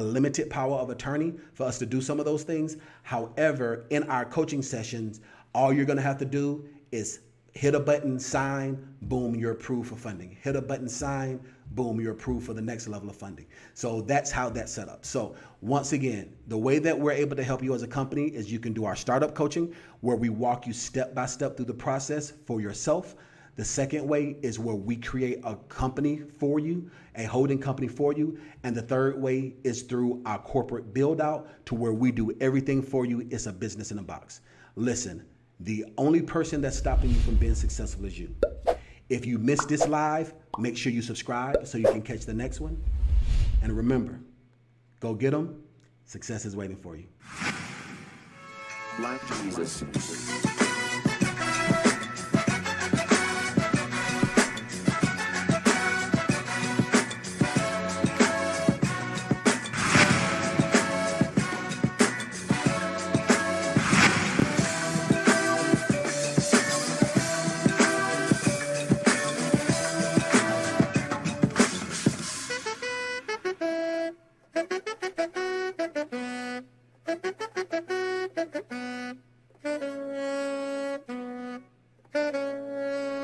limited power of attorney for us to do some of those things. However, in our coaching sessions, all you're going to have to do is hit a button, sign, boom, you're approved for funding. Hit a button, sign, boom, you're approved for the next level of funding. So that's how that's set up. So once again, the way that we're able to help you as a company is you can do our startup coaching, where we walk you step by step through the process for yourself. The second way is where we create a company for you, a holding company for you. And the third way is through our corporate build out, to where we do everything for you. It's a business in a box. Listen, the only person that's stopping you from being successful is you. If you missed this live, make sure you subscribe so you can catch the next one. And remember, go get them. Success is waiting for you. Like Jesus.